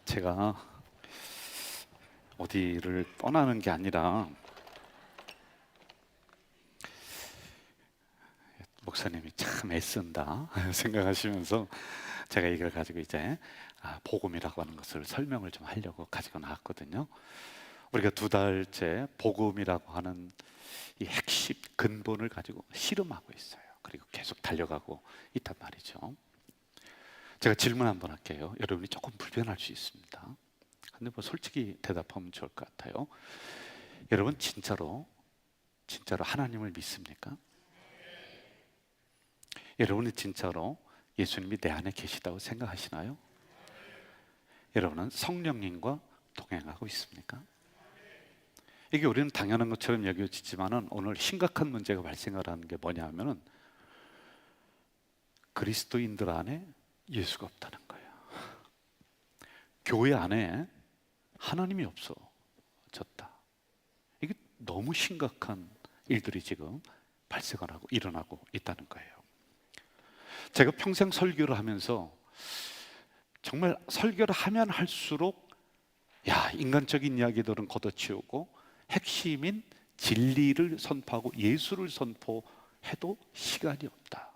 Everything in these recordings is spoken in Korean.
제가 어디를 떠나는 게 아니라 목사님이 참 애쓴다 생각하시면서 제가 이걸 가지고 이제 복음이라고 하는 것을 설명을 좀 하려고 가지고 나왔거든요. 우리가 2달째 복음이라고 하는 이 핵심 근본을 가지고 씨름하고 있어요. 그리고 계속 달려가고 있단 말이죠. 제가 질문 한번 할게요. 여러분이 조금 불편할 수 있습니다. 근데 뭐 솔직히 대답하면 좋을 것 같아요. 여러분 진짜로 하나님을 믿습니까? 여러분이 진짜로 예수님이 내 안에 계시다고 생각하시나요? 여러분은 성령님과 동행하고 있습니까? 이게 우리는 당연한 것처럼 여겨지지만은 오늘 심각한 문제가 발생을 하는 게 뭐냐 하면은 그리스도인들 안에 예수가 없다는 거예요. 교회 안에 하나님이 없어졌다. 이게 너무 심각한 일들이 지금 발생을 하고 일어나고 있다는 거예요. 제가 평생 설교를 하면서 정말 설교를 하면 할수록 인간적인 이야기들은 걷어치우고 핵심인 진리를 선포하고 예수를 선포해도 시간이 없다.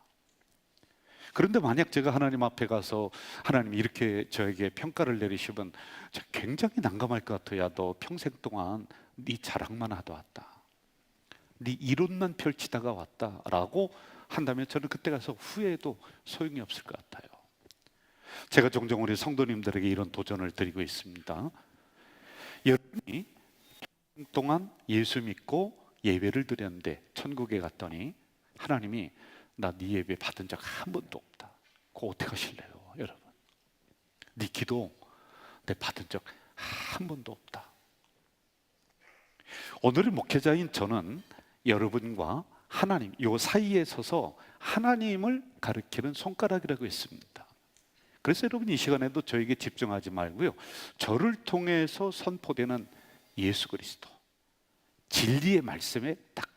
그런데 만약 제가 하나님 앞에 가서 하나님이 이렇게 저에게 평가를 내리시면 제가 굉장히 난감할 것 같아요. 너 평생 동안 네 자랑만 하다 왔다, 네 이론만 펼치다가 왔다 라고 한다면 저는 그때 가서 후회해도 소용이 없을 것 같아요. 제가 종종 우리 성도님들에게 이런 도전을 드리고 있습니다. 여러분이 동안 예수 믿고 예배를 드렸는데 천국에 갔더니 하나님이 나 네 예배 받은 적 한 번도 없다. 그거 어떻게 하실래요, 여러분? 네 기도 내 받은 적 한 번도 없다. 오늘의 목회자인 저는 여러분과 하나님 요 사이에 서서 하나님을 가리키는 손가락이라고 했습니다. 그래서 여러분 이 시간에도 저에게 집중하지 말고요, 저를 통해서 선포되는 예수 그리스도 진리의 말씀에 딱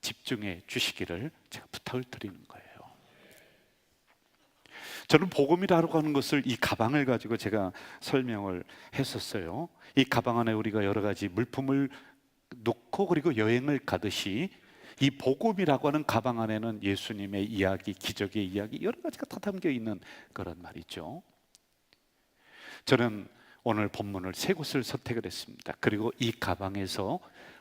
집중해 주시기를 제가 부탁을 드리는 거예요. 저는 복음이라고 하는 것을 이 가방을 가지고 제가 설명을 했었어요. 이 가방 안에 우리가 여러 가지 물품을 놓고 그리고 여행을 가듯이 이 복음이라고 하는 가방 안에는 예수님의 이야기, 기적의 이야기 여러 가지가 다 담겨 있는 그런 말이죠. 저는 오늘 본문을 3곳을 선택을 했습니다. 그리고 이 가방에서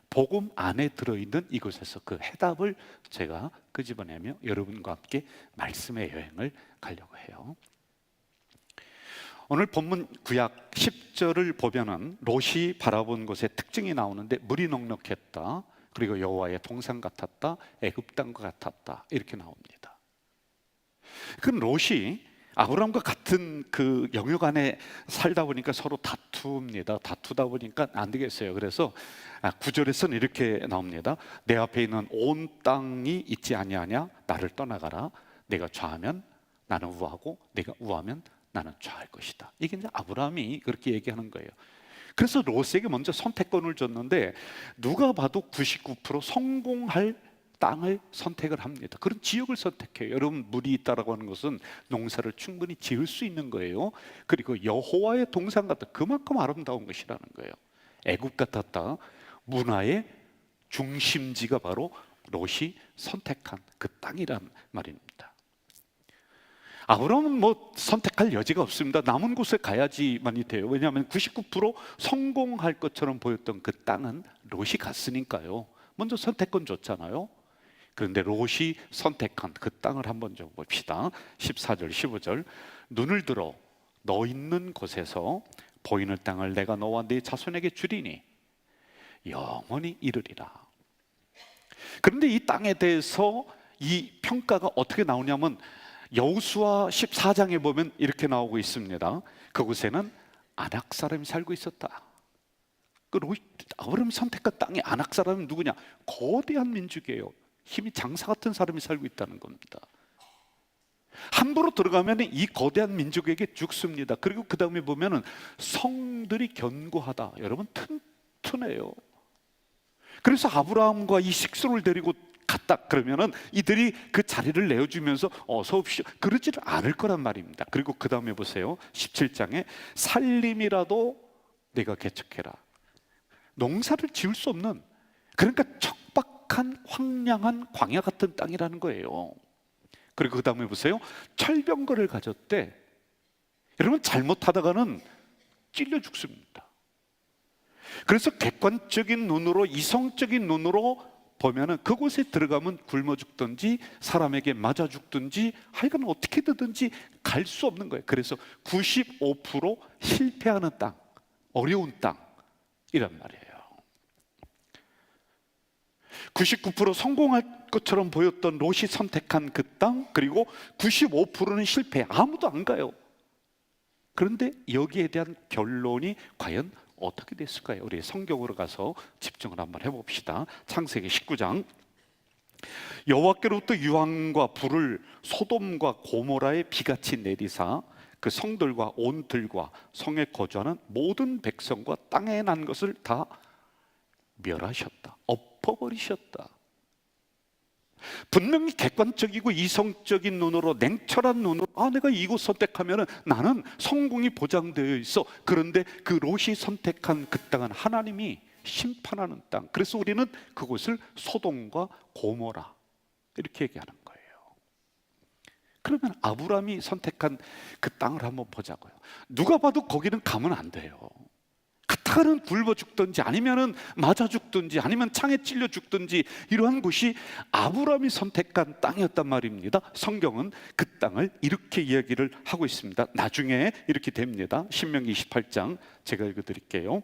복음 안에 들어있는 이곳에서 그 해답을 제가 끄집어내며 여러분과 함께 말씀의 여행을 가려고 해요. 오늘 본문 구약 10절을 보면은 롯이 바라본 곳에 특징이 나오는데 물이 넉넉했다, 그리고 여호와의 동산 같았다, 애굽 땅과 같았다 이렇게 나옵니다. 그 롯이 아브라함과 같은 그 영역 안에 살다 보니까 서로 다툽니다. 다투다 보니까 안 되겠어요. 그래서 9절에서는 이렇게 나옵니다. 내 앞에 있는 온 땅이 있지 아니하냐? 나를 떠나가라. 내가 좌하면 나는 우하고 내가 우하면 나는 좌할 것이다. 이게 이제 아브라함이 그렇게 얘기하는 거예요. 그래서 롯에게 먼저 선택권을 줬는데 누가 봐도 99% 성공할 땅을 선택을 합니다. 그런 지역을 선택해요. 여러분, 물이 있다라고 하는 것은 농사를 충분히 지을 수 있는 거예요. 그리고 여호와의 동산 같다, 그만큼 아름다운 것이라는 거예요. 애굽 같았다, 문화의 중심지가 바로 롯이 선택한 그 땅이란 말입니다. 아브라함은 뭐 선택할 여지가 없습니다. 남은 곳에 가야지만이 돼요. 왜냐하면 99% 성공할 것처럼 보였던 그 땅은 롯이 갔으니까요. 먼저 선택권 줬잖아요. 그런데 롯이 선택한 그 땅을 한번 좀 봅시다. 14절 15절 눈을 들어 너 있는 곳에서 보이는 땅을 내가 너와 네 자손에게 주리니 영원히 이르리라. 그런데 이 땅에 대해서 이 평가가 어떻게 나오냐면 여호수아 14장에 보면 이렇게 나오고 있습니다. 그곳에는 아낙 사람이 살고 있었다. 그 아브라함이 선택한 땅의 아낙 사람은 누구냐? 거대한 민족이에요. 힘이 장사 같은 사람이 살고 있다는 겁니다. 함부로 들어가면 이 거대한 민족에게 죽습니다. 그리고 그 다음에 보면은 성들이 견고하다. 여러분, 튼튼해요. 그래서 아브라함과 이 식솔을 데리고 갔다 그러면은 이들이 그 자리를 내어주면서 어서 오십시오 그러지를 않을 거란 말입니다. 그리고 그 다음에 보세요. 17장에 살림이라도 내가 개척해라. 농사를 지을 수 없는, 그러니까 척박한 황량한 광야 같은 땅이라는 거예요. 그리고 그 다음에 보세요. 철병거를 가졌대. 여러분, 잘못하다가는 찔려 죽습니다. 그래서 객관적인 눈으로, 이성적인 눈으로 보면은 그곳에 들어가면 굶어 죽든지 사람에게 맞아 죽든지 하여간 어떻게 되든지 갈 수 없는 거예요. 그래서 95% 실패하는 땅, 어려운 땅이란 말이에요. 99% 성공할 것처럼 보였던 롯이 선택한 그 땅, 그리고 95%는 실패, 아무도 안 가요. 그런데 여기에 대한 결론이 과연 어떻게 됐을까요? 우리 성경으로 가서 집중을 한번 해봅시다. 창세기 19장. 여호와께로부터 유황과 불을 소돔과 고모라에 비같이 내리사 그 성들과 온 들과 성에 거주하는 모든 백성과 땅에 난 것을 다 멸하셨다, 엎어버리셨다. 분명히 객관적이고 이성적인 눈으로, 냉철한 눈으로 내가 이곳 선택하면 나는 성공이 보장되어 있어. 그런데 그 롯이 선택한 그 땅은 하나님이 심판하는 땅. 그래서 우리는 그곳을 소돔과 고모라 이렇게 얘기하는 거예요. 그러면 아브라함이 선택한 그 땅을 한번 보자고요. 누가 봐도 거기는 가면 안 돼요. 가타가는 굶어 죽든지 아니면은 맞아 죽든지 아니면 창에 찔려 죽든지 이러한 곳이 아브라함이 선택한 땅이었단 말입니다. 성경은 그 땅을 이렇게 이야기를 하고 있습니다. 나중에 이렇게 됩니다. 신명기 28장 제가 읽어드릴게요.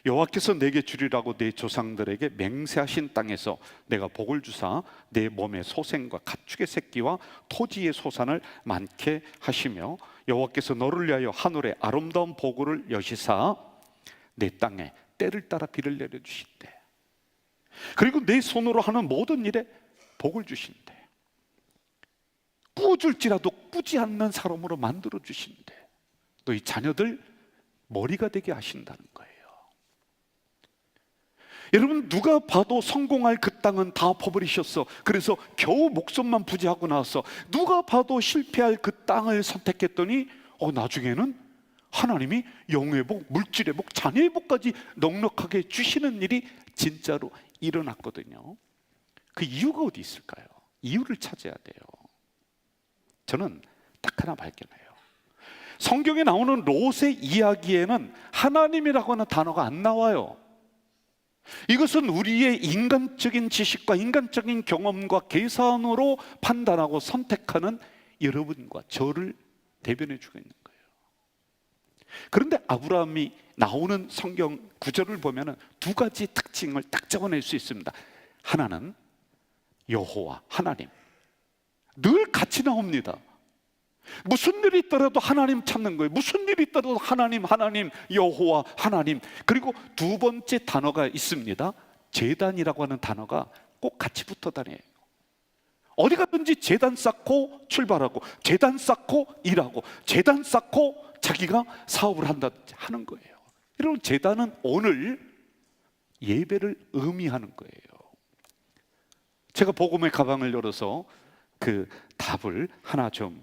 여호와께서 내게 주리라고 내 조상들에게 맹세하신 땅에서 내가 복을 주사 내 몸의 소생과 가축의 새끼와 토지의 소산을 많게 하시며 여호와께서 너를 위하여 하늘의 아름다운 보고를 여시사 내 땅에 때를 따라 비를 내려주신대. 그리고 내 손으로 하는 모든 일에 복을 주신대. 꾸어줄지라도 꾸지 않는 사람으로 만들어 주신대. 너희 자녀들 머리가 되게 하신다는 거예요. 여러분, 누가 봐도 성공할 그 땅은 다 엎어버리셨어. 그래서 겨우 목숨만 부지하고 나서 누가 봐도 실패할 그 땅을 선택했더니 나중에는 하나님이 영의 복, 물질의 복, 자녀의 복까지 넉넉하게 주시는 일이 진짜로 일어났거든요. 그 이유가 어디 있을까요? 이유를 찾아야 돼요. 저는 딱 하나 발견해요. 성경에 나오는 롯의 이야기에는 하나님이라고 하는 단어가 안 나와요. 이것은 우리의 인간적인 지식과 인간적인 경험과 계산으로 판단하고 선택하는 여러분과 저를 대변해 주고 있는 거예요. 그런데 아브라함이 나오는 성경 구절을 보면 두 가지 특징을 딱 잡아낼 수 있습니다. 하나는 여호와, 하나님, 늘 같이 나옵니다. 무슨 일이 있더라도 하나님 찾는 거예요. 무슨 일이 있더라도 하나님, 하나님, 여호와, 하나님. 그리고 두 번째 단어가 있습니다. 제단이라고 하는 단어가 꼭 같이 붙어 다녀요. 어디 가든지 제단 쌓고 출발하고, 제단 쌓고 일하고, 제단 쌓고 자기가 사업을 한다든지 하는 거예요. 여러분, 제단은 오늘 예배를 의미하는 거예요. 제가 복음의 가방을 열어서 그 답을 하나 좀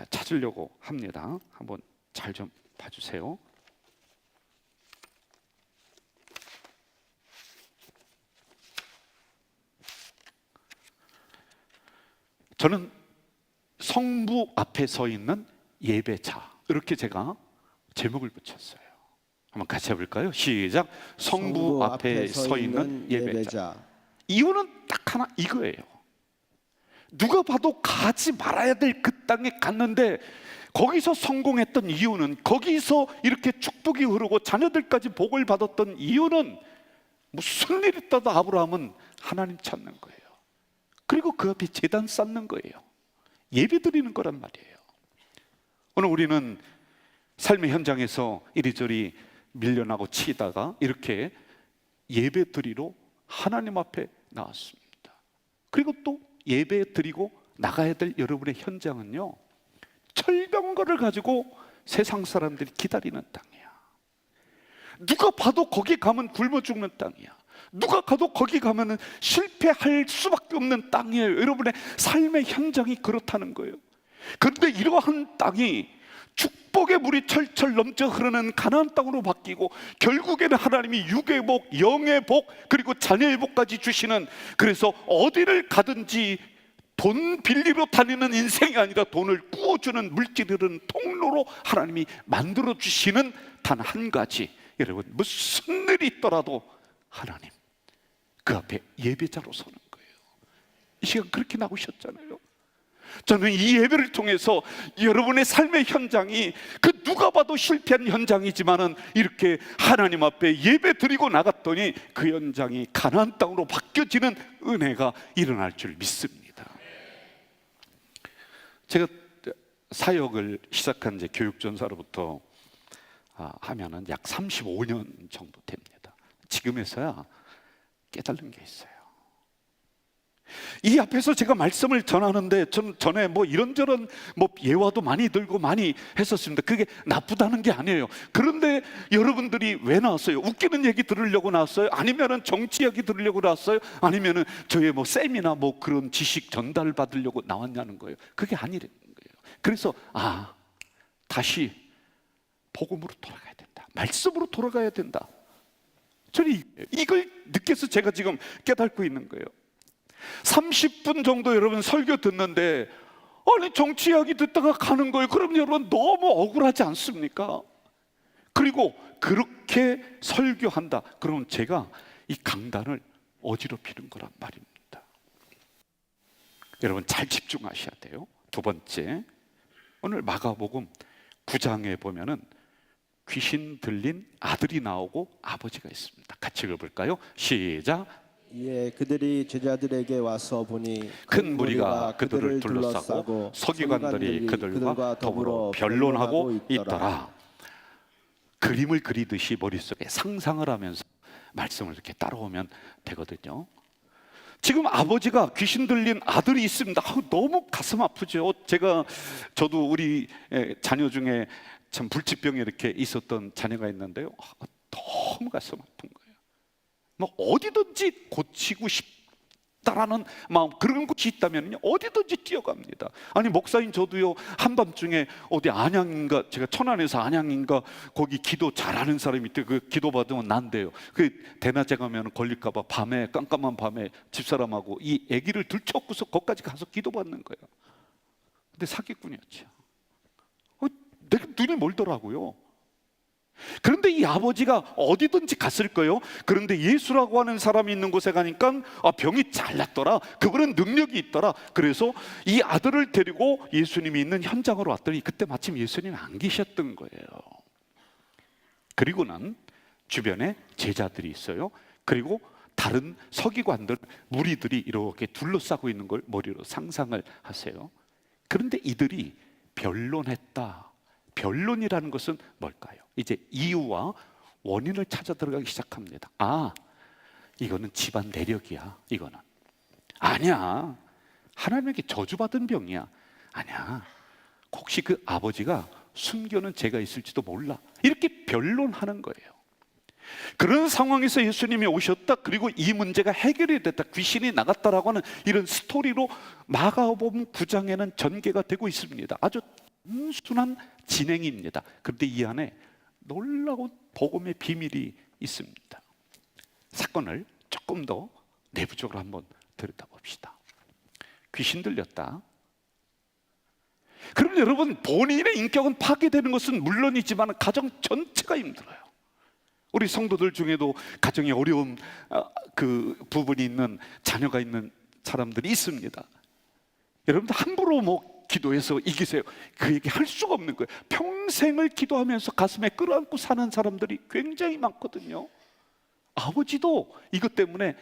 찾으려고 합니다. 한번 잘 좀 봐주세요. 저는 성부 앞에 서 있는 예배자, 이렇게 제가 제목을 붙였어요. 한번 같이 해볼까요? 시작. 성부 앞에 서 있는 예배자. 이유는 딱 하나 이거예요. 누가 봐도 가지 말아야 될 그 땅에 갔는데 거기서 성공했던 이유는, 거기서 이렇게 축복이 흐르고 자녀들까지 복을 받았던 이유는 무슨 일 있다도 아브라함은 하나님 찾는 거예요. 그리고 그 앞에 제단 쌓는 거예요. 예배 드리는 거란 말이에요. 오늘 우리는 삶의 현장에서 이리저리 밀려나고 치다가 이렇게 예배 드리러 하나님 앞에 나왔습니다. 그리고 또 예배 드리고 나가야 될 여러분의 현장은요, 철병거를 가지고 세상 사람들이 기다리는 땅이야. 누가 봐도 거기 가면 굶어 죽는 땅이야. 누가 가도 거기 가면은 실패할 수밖에 없는 땅이에요. 여러분의 삶의 현장이 그렇다는 거예요. 그런데 이러한 땅이 축복의 물이 철철 넘쳐 흐르는 가나안 땅으로 바뀌고, 결국에는 하나님이 육의 복, 영의 복, 그리고 자녀의 복까지 주시는, 그래서 어디를 가든지 돈 빌리러 다니는 인생이 아니라 돈을 꾸어주는 물질이라는 통로로 하나님이 만들어 주시는 단 한 가지, 여러분, 무슨 일이 있더라도 하나님 그 앞에 예배자로 서는 거예요. 이 시간 그렇게 나오셨잖아요. 저는 이 예배를 통해서 여러분의 삶의 현장이 그 누가 봐도 실패한 현장이지만은 이렇게 하나님 앞에 예배 드리고 나갔더니 그 현장이 가나안 땅으로 바뀌어지는 은혜가 일어날 줄 믿습니다. 제가 사역을 시작한 지 교육전사로부터 하면은 약 35년 정도 됩니다. 지금에서야 깨달은 게 있어요. 이 앞에서 제가 말씀을 전하는데 전 전에 뭐 이런저런 예화도 많이 들고 많이 했었습니다. 그게 나쁘다는 게 아니에요. 그런데 여러분들이 왜 나왔어요? 웃기는 얘기 들으려고 나왔어요? 아니면은 정치 얘기 들으려고 나왔어요? 아니면은 저의 세미나 그런 지식 전달 받으려고 나왔냐는 거예요. 그게 아니라는 거예요. 그래서 다시 복음으로 돌아가야 된다. 말씀으로 돌아가야 된다. 저는 이걸 느껴서 제가 지금 깨닫고 있는 거예요. 30분 정도 여러분 설교 듣는데 아니 정치 이야기 듣다가 가는 거예요. 그럼 여러분 너무 억울하지 않습니까? 그리고 그렇게 설교한다 그러면 제가 이 강단을 어지럽히는 거란 말입니다. 여러분 잘 집중하셔야 돼요. 두 번째, 오늘 마가복음 9장에 보면은 귀신 들린 아들이 나오고 아버지가 있습니다. 같이 읽어볼까요? 시작. 예, 그들이 제자들에게 와서 보니 큰 무리가 그들을 둘러싸고 서기관들이 그들과 더불어 변론하고 있더라. 그림을 그리듯이 머릿속에 상상을 하면서 말씀을 이렇게 따라오면 되거든요. 지금 아버지가 귀신 들린 아들이 있습니다. 너무 가슴 아프죠. 저도 우리 자녀 중에 참 불치병에 이렇게 있었던 자녀가 있는데요. 너무 가슴 아픈 거예요. 어디든지 고치고 싶다라는 마음, 그런 곳이 있다면 어디든지 뛰어갑니다. 아니 목사인 저도요, 한밤중에 어디 안양인가, 제가 천안에서 안양인가 거기 기도 잘하는 사람이 있대. 그 기도 받으면 난대요. 그 대낮에 가면 걸릴까봐 밤에, 깜깜한 밤에 집사람하고 이 아기를 들쳐업고서 거기까지 가서 기도 받는 거예요. 근데 사기꾼이었죠. 내가 눈이 멀더라고요. 그런데 이 아버지가 어디든지 갔을 거예요. 그런데 예수라고 하는 사람이 있는 곳에 가니까 병이 잘 낫더라. 그분은 능력이 있더라. 그래서 이 아들을 데리고 예수님이 있는 현장으로 왔더니 그때 마침 예수님이 안 계셨던 거예요. 그리고는 주변에 제자들이 있어요. 그리고 다른 서기관들, 무리들이 이렇게 둘러싸고 있는 걸 머리로 상상을 하세요. 그런데 이들이 변론했다. 변론이라는 것은 뭘까요? 이제 이유와 원인을 찾아 들어가기 시작합니다. 이거는 집안 내력이야. 이거는 아니야, 하나님에게 저주받은 병이야. 아니야, 혹시 그 아버지가 숨겨놓은 죄가 있을지도 몰라. 이렇게 변론하는 거예요. 그런 상황에서 예수님이 오셨다. 그리고 이 문제가 해결이 됐다. 귀신이 나갔다라고 하는 이런 스토리로 마가복음 9장에는 전개가 되고 있습니다. 아주 단순한 진행입니다. 그런데 이 안에 놀라운 복음의 비밀이 있습니다. 사건을 조금 더 내부적으로 한번 들여다봅시다. 귀신 들렸다. 그럼 여러분, 본인의 인격은 파괴되는 것은 물론이지만 가정 전체가 힘들어요. 우리 성도들 중에도 가정에 어려운 그 부분이 있는 자녀가 있는 사람들이 있습니다. 여러분들 함부로 기도해서 이기세요, 그 얘기 할 수가 없는 거예요. 평생을 기도하면서 가슴에 끌어안고 사는 사람들이 굉장히 많거든요. 아버지도 이것 때문에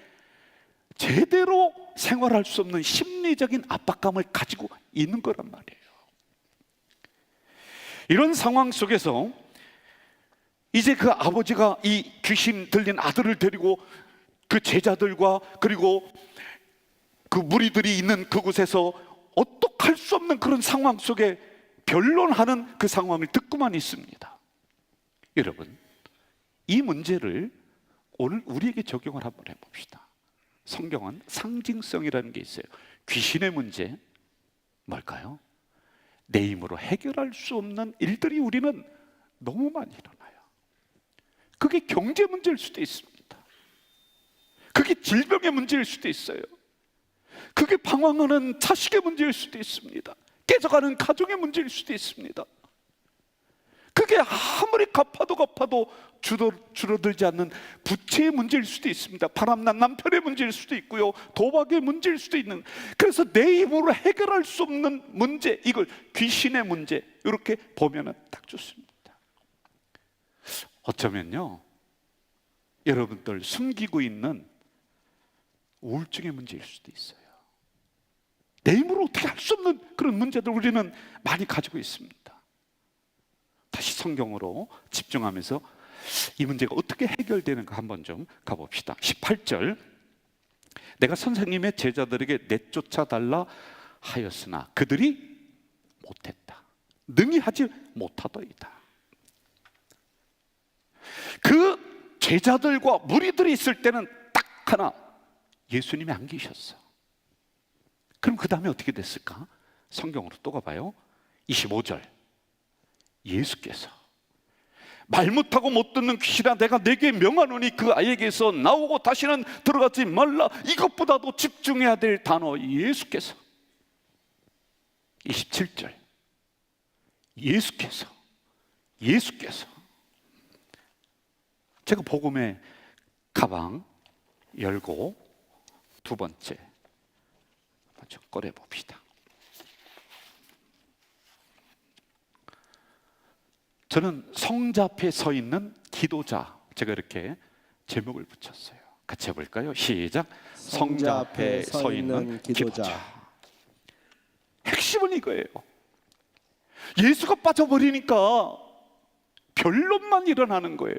제대로 생활할 수 없는 심리적인 압박감을 가지고 있는 거란 말이에요. 이런 상황 속에서 이제 그 아버지가 이 귀신 들린 아들을 데리고 그 제자들과 그리고 그 무리들이 있는 그곳에서 어떡할 수 없는 그런 상황 속에 변론하는 그 상황을 듣고만 있습니다. 여러분, 이 문제를 오늘 우리에게 적용을 한번 해봅시다. 성경은 상징성이라는 게 있어요. 귀신의 문제 뭘까요? 내 힘으로 해결할 수 없는 일들이 우리는 너무 많이 일어나요. 그게 경제 문제일 수도 있습니다. 그게 질병의 문제일 수도 있어요. 그게 방황하는 자식의 문제일 수도 있습니다. 깨져가는 가정의 문제일 수도 있습니다. 그게 아무리 갚아도 줄어들지 않는 부채의 문제일 수도 있습니다. 바람난 남편의 문제일 수도 있고요, 도박의 문제일 수도 있는, 그래서 내 힘으로 해결할 수 없는 문제, 이걸 귀신의 문제 이렇게 보면 딱 좋습니다. 어쩌면요, 여러분들 숨기고 있는 우울증의 문제일 수도 있어요. 내 힘으로 어떻게 할 수 없는 그런 문제들 우리는 많이 가지고 있습니다. 다시 성경으로 집중하면서 이 문제가 어떻게 해결되는가 한번 좀 가봅시다. 18절, 내가 선생님의 제자들에게 내쫓아 달라 하였으나 그들이 못했다. 능히 하지 못하더이다. 그 제자들과 무리들이 있을 때는 딱 하나, 예수님이 안 계셨어. 그럼 그 다음에 어떻게 됐을까? 성경으로 또 가봐요. 25절, 예수께서 말 못하고 못 듣는 귀신아, 내가 내게 명하노니 그 아이에게서 나오고 다시는 들어가지 말라. 이것보다도 집중해야 될 단어, 예수께서. 27절, 예수께서. 제가 복음의 가방 열고 두 번째 먼저 꺼내 봅시다. 저는 성자 앞에 서 있는 기도자, 제가 이렇게 제목을 붙였어요. 같이 해볼까요? 시작. 성자 앞에 서 있는 기도자. 핵심은 이거예요. 예수가 빠져버리니까 변론만 일어나는 거예요.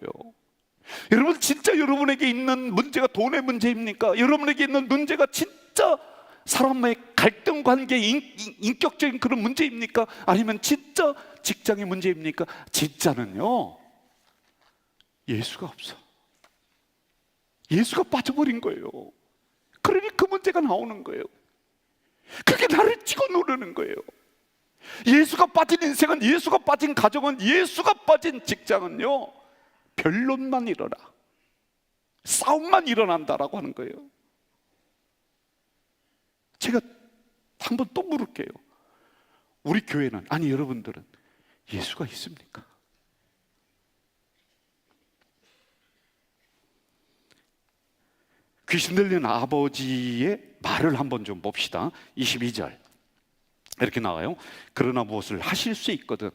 여러분, 진짜 여러분에게 있는 문제가 돈의 문제입니까? 여러분에게 있는 문제가 진짜 사람의 갈등 관계, 인격적인 그런 문제입니까? 아니면 진짜 직장의 문제입니까? 진짜는요, 예수가 없어. 예수가 빠져버린 거예요. 그러니 그 문제가 나오는 거예요. 그게 나를 찍어 누르는 거예요. 예수가 빠진 인생은, 예수가 빠진 가정은, 예수가 빠진 직장은요, 변론만 일어나, 싸움만 일어난다라고 하는 거예요. 제가 한번 또 물을게요. 우리 교회는, 아니 여러분들은 예수가 있습니까? 귀신 들린 아버지의 말을 한번 좀 봅시다. 22절 이렇게 나와요. 그러나 무엇을 하실 수 있거든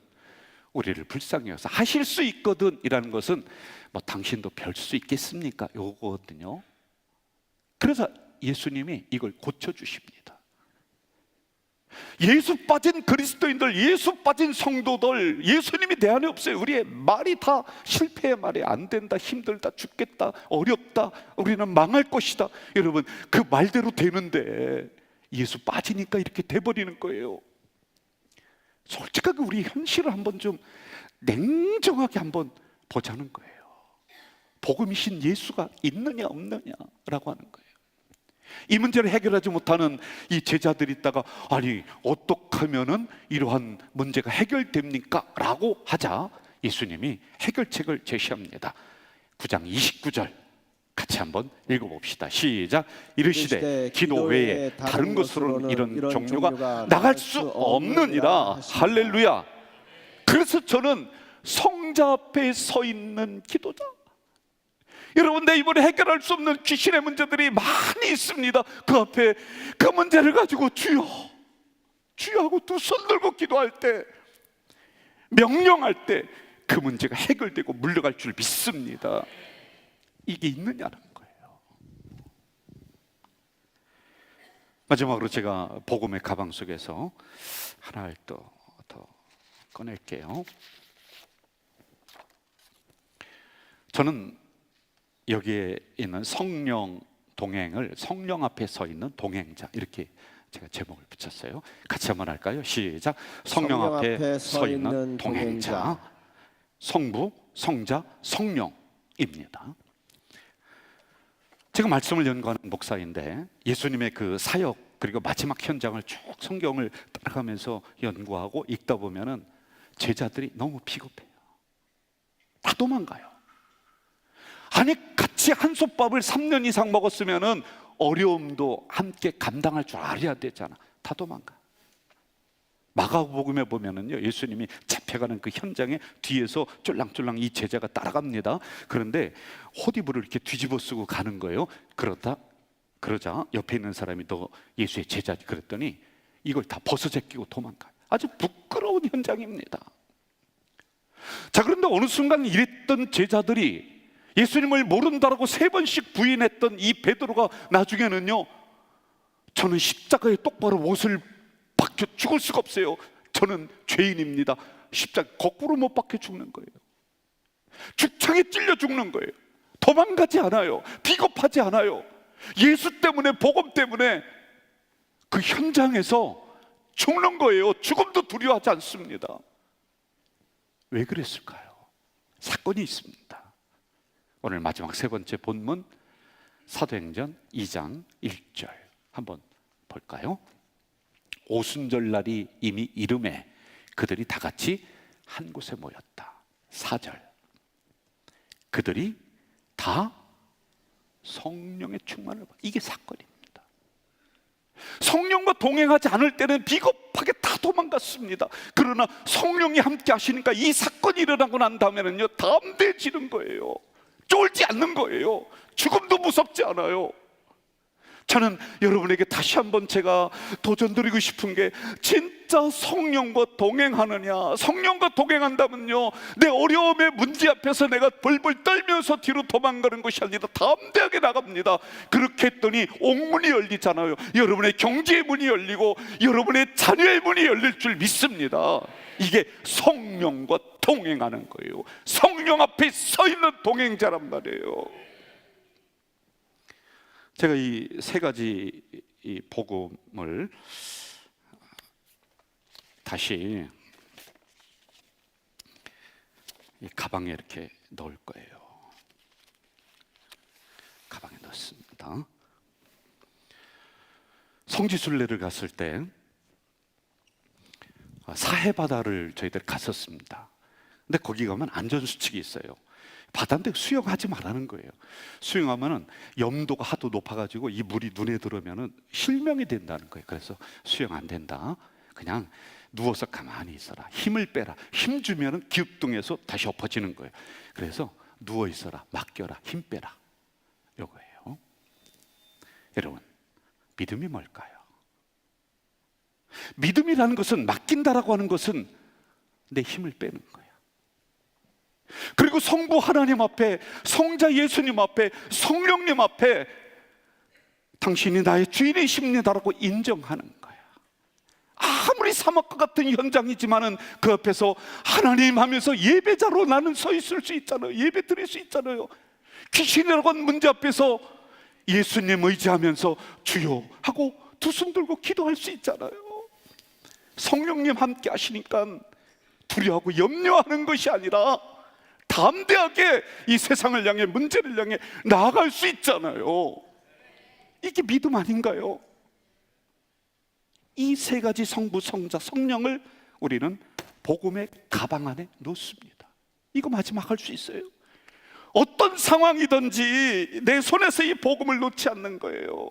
우리를 불쌍히 여서. 하실 수 있거든 이라는 것은 뭐 당신도 별 수 있겠습니까? 요거거든요. 그래서 예수님이 이걸 고쳐주십니다. 예수 빠진 그리스도인들, 예수 빠진 성도들, 예수님이 내 안에 없어요. 우리의 말이 다 실패의 말이, 안 된다, 힘들다, 죽겠다, 어렵다, 우리는 망할 것이다. 여러분, 그 말대로 되는데 예수 빠지니까 이렇게 돼버리는 거예요. 솔직하게 우리 현실을 한번 좀 냉정하게 한번 보자는 거예요. 복음이신 예수가 있느냐 없느냐라고 하는 거예요. 이 문제를 해결하지 못하는 이 제자들이 있다가, 아니 어떻게 하면은 이러한 문제가 해결됩니까? 라고 하자 예수님이 해결책을 제시합니다. 9장 29절 같이 한번 읽어봅시다. 시작. 이르시되 기도 외에 다른 것으로는 이런 종류가 나갈 수 없느니라. 할렐루야. 그래서 저는 성자 앞에 서 있는 기도자, 여러분, 내 이번에 해결할 수 없는 귀신의 문제들이 많이 있습니다. 그 앞에 그 문제를 가지고 주여 하고 두 손 들고 기도할 때, 명령할 때 그 문제가 해결되고 물러갈 줄 믿습니다. 이게 있느냐는 거예요. 마지막으로 제가 복음의 가방 속에서 하나를 또 더 꺼낼게요. 저는 여기에 있는 성령 동행을, 성령 앞에 서 있는 동행자, 이렇게 제가 제목을 붙였어요. 같이 한번 할까요? 시작. 성령 앞에 서 있는 동행자. 성부, 성자, 성령입니다. 제가 말씀을 연구하는 목사인데 예수님의 그 사역 그리고 마지막 현장을 쭉 성경을 따라가면서 연구하고 읽다 보면은 제자들이 너무 비겁해요. 다 도망가요. 아니 같이 한솥밥을 3년 이상 먹었으면은 어려움도 함께 감당할 줄 알아야 되잖아. 다 도망가. 마가복음에 보면은요, 예수님이 잡혀가는 그 현장에 뒤에서 쫄랑쫄랑 이 제자가 따라갑니다. 그런데 호디부를 이렇게 뒤집어 쓰고 가는 거예요. 그러자 옆에 있는 사람이 너 예수의 제자지 그랬더니 이걸 다 벗어제끼고 도망가요. 아주 부끄러운 현장입니다. 자, 그런데 어느 순간 이랬던 제자들이 예수님을 모른다라고 3번씩 부인했던 이 베드로가 나중에는요, 저는 십자가에 똑바로 못을 박혀 죽을 수가 없어요. 저는 죄인입니다. 십자가 거꾸로 못 박혀 죽는 거예요. 죽창에 찔려 죽는 거예요. 도망가지 않아요. 비겁하지 않아요. 예수 때문에, 복음 때문에 그 현장에서 죽는 거예요. 죽음도 두려워하지 않습니다. 왜 그랬을까요? 사건이 있습니다. 오늘 마지막 3번째 본문 사도행전 2장 1절 한번 볼까요? 오순절날이 이미 이름에 그들이 다 같이 한 곳에 모였다. 4절 그들이 다 성령의 충만을 받. 이게 사건입니다. 성령과 동행하지 않을 때는 비겁하게 다 도망갔습니다. 그러나 성령이 함께 하시니까 이 사건이 일어나고 난 다음에는요, 담대해지는 거예요. 쫄지 않는 거예요. 죽음도 무섭지 않아요. 저는 여러분에게 다시 한번 제가 도전드리고 싶은 게, 진짜 성령과 동행하느냐. 성령과 동행한다면요, 내 어려움의 문제 앞에서 내가 벌벌 떨면서 뒤로 도망가는 것이 아니라 담대하게 나갑니다. 그렇게 했더니 옥문이 열리잖아요. 여러분의 경제의 문이 열리고 여러분의 자녀의 문이 열릴 줄 믿습니다. 이게 성령과 동행하는 거예요. 성령 앞에 서 있는 동행자란 말이에요. 제가 이 3가지 이 복음을 다시 이 가방에 이렇게 넣을 거예요. 가방에 넣습니다. 성지순례를 갔을 때 사해바다를 저희들 갔었습니다. 근데 거기 가면 안전수칙이 있어요. 바다인데 수영하지 말라는 거예요. 수영하면은 염도가 하도 높아가지고 이 물이 눈에 들어오면은 실명이 된다는 거예요. 그래서 수영 안 된다. 그냥 누워서 가만히 있어라. 힘을 빼라. 힘 주면은 기up등에서 다시 엎어지는 거예요. 그래서 누워 있어라. 맡겨라. 힘 빼라. 요거예요. 여러분, 믿음이 뭘까요? 믿음이라는 것은, 맡긴다라고 하는 것은 내 힘을 빼는 거예요. 그리고 성부 하나님 앞에, 성자 예수님 앞에, 성령님 앞에 당신이 나의 주인이십니다라고 인정하는 거야. 아무리 사막과 같은 현장이지만은 그 앞에서 하나님 하면서 예배자로 나는 서 있을 수 있잖아요. 예배 드릴 수 있잖아요. 귀신이라고 하는 문제 앞에서 예수님 의지하면서 주여 하고 두 손 들고 기도할 수 있잖아요. 성령님 함께 하시니까 두려워하고 염려하는 것이 아니라 담대하게 이 세상을 향해, 문제를 향해 나아갈 수 있잖아요. 이게 믿음 아닌가요? 이 3가지 성부, 성자, 성령을 우리는 복음의 가방 안에 놓습니다. 이거 마지막 할 수 있어요. 어떤 상황이든지 내 손에서 이 복음을 놓지 않는 거예요.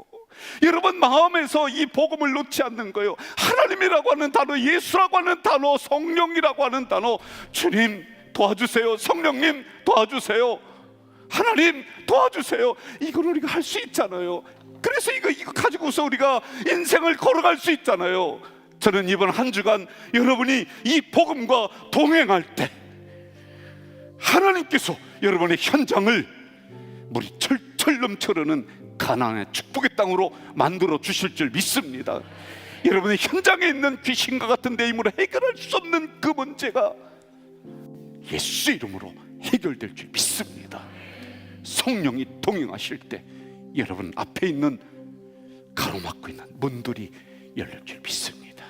여러분 마음에서 이 복음을 놓지 않는 거예요. 하나님이라고 하는 단어, 예수라고 하는 단어, 성령이라고 하는 단어, 주님 도와주세요. 성령님 도와주세요. 하나님 도와주세요. 이걸 우리가 할 수 있잖아요. 그래서 이거 가지고서 우리가 인생을 걸어갈 수 있잖아요. 저는 이번 한 주간 여러분이 이 복음과 동행할 때 하나님께서 여러분의 현장을 물이 철철 넘쳐흐르는 가나안의 축복의 땅으로 만들어 주실 줄 믿습니다. 여러분의 현장에 있는 귀신과 같은 내 힘으로 해결할 수 없는 그 문제가 예수 이름으로 해결될 줄 믿습니다. 성령이 동행하실 때 여러분 앞에 있는 가로막고 있는 문들이 열릴 줄 믿습니다.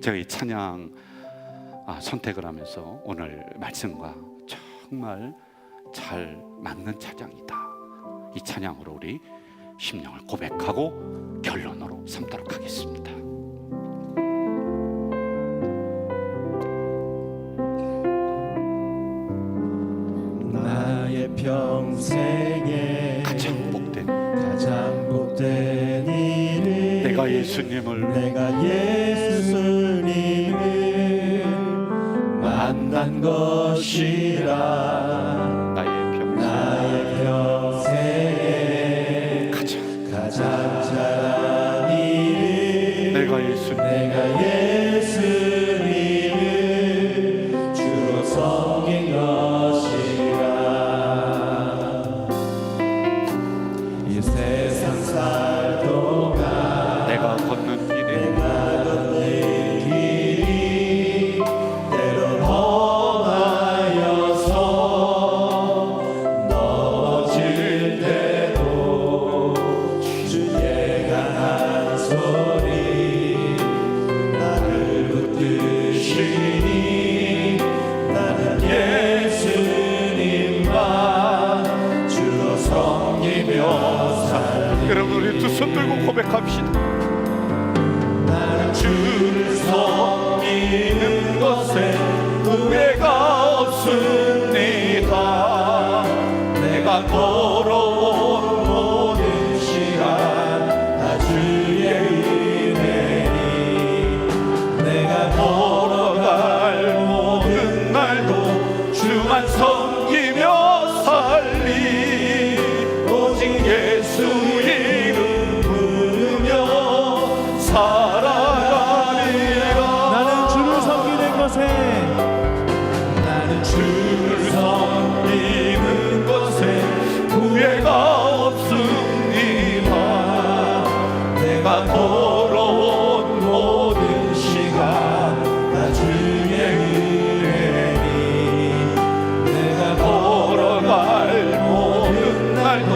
제가 이 찬양 선택을 하면서 오늘 말씀과 정말 잘 맞는 찬양이다, 이 찬양으로 우리 심령을 고백하고 결론으로 삼도록 하겠습니다. 나의 평생에 가장 복된 일은 내가 예수님을 만난 것이라. 나의 평생에 가장 잘한 일은 내가 예수님을 주로 섬긴 것이라. 이 세상 살 동안 내가 걷는 길에 때론 험하여서 넘어질 때도 주의 강한 손이 나를 붙드시니 나는 예수님만 주로 섬기며 살리. 여러분 우리 두 손 들고 고백합시다. 나는 주를 섬기는 것에 후회가 없습니다. 내가 걸어온 모든 시간 다 주의 은혜니 내가 걸어갈 모든 날도 주만 섬기며 살리. 오직 예수 이름 부르며 살아가리라. 나는 주를 섬기는 것에 후회가 없습니다. 내가 걸어온 모든 시간 다 주의 은혜니 내가 걸어갈 모든 날도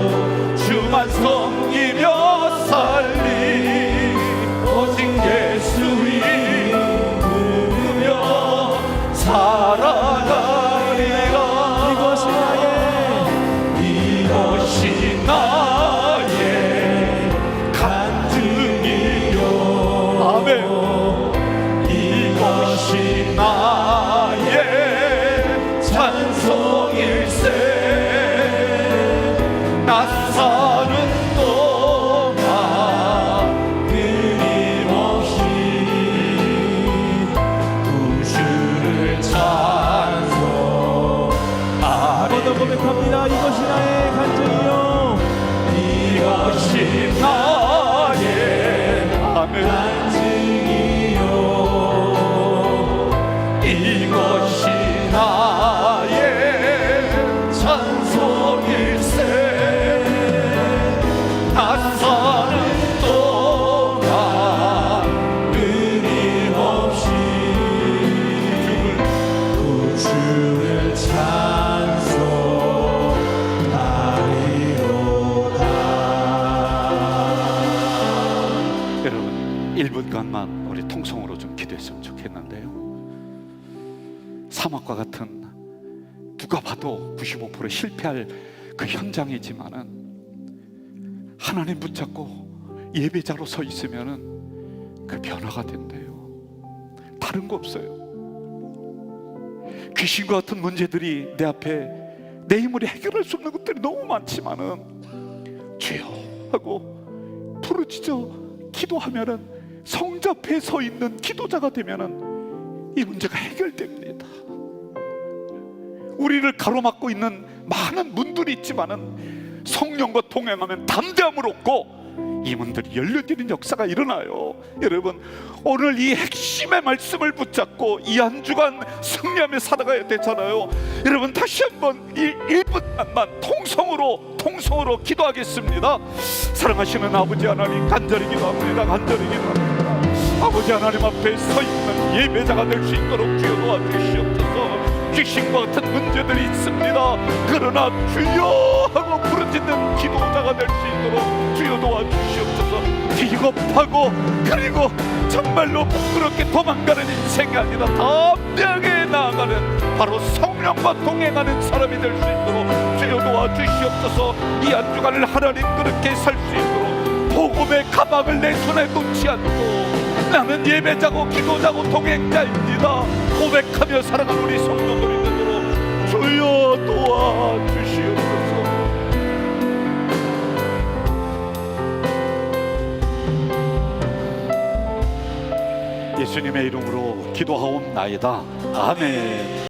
주만 섬기며 살리. 오직 예수 이름 부르며 살아가리라. 이것이 나의 간증이요. 아멘. 이것이 나의 찬송일세. 나 사는 동안 끊임없이 구주를 찬송하리. 한번 더 고백합니다. 이것이 나의 간증이요. 이것이 나의 간증이요. 이것이 나의 찬송일세. 나 사는 동안 끊임없이 구주를 찬송하리로다. 여러분 1분간만 우리 통성으로 좀 기도했으면 좋겠는데요. 사막과 같은 누가 봐도 95% 실패할 그 현장이지만은 하나님 붙잡고 예배자로 서 있으면은 그 변화가 된대요. 다른 거 없어요. 귀신과 같은 문제들이 내 앞에 내 힘으로 해결할 수 없는 것들이 너무 많지만은 주여 하고 부르짖어 기도하면은 성자 앞에 서 있는 기도자가 되면은 이 문제가 해결됩니다. 우리를 가로막고 있는 많은 문들이 있지만은 성령과 동행하면 담대함을 얻고 이 문들이 열려지는 역사가 일어나요. 여러분 오늘 이 핵심의 말씀을 붙잡고 이 한 주간 승리하며 살아가야 되잖아요. 여러분 다시 한번 이 1분간만 통성으로 기도하겠습니다. 사랑하시는 아버지 하나님 간절히 기도합니다. 아버지 하나님 앞에 서 있는 예배자가 될 수 있도록 주여 도와주시옵소서. 귀신과 같은 문제들이 있습니다. 그러나 주여 하고 부르짖는 기도자가 될 수 있도록 주여 도와주시옵소서. 비겁하고 그리고 정말로 부끄럽게 도망가는 인생이 아니라 담대하게 나아가는 바로 성령과 동행하는 사람이 될 수 있도록 주여 도와주시옵소서. 이 한 주간을 하나님 그렇게 살 수 있도록 복음의 가방을 내 손에 놓지 않고 나는 예배자고 기도자고 동행자입니다 고백하며 살아가는 우리 성도들이 되도록 주여 도와주시옵소서. 예수님의 이름으로 기도하옵나이다. 아멘.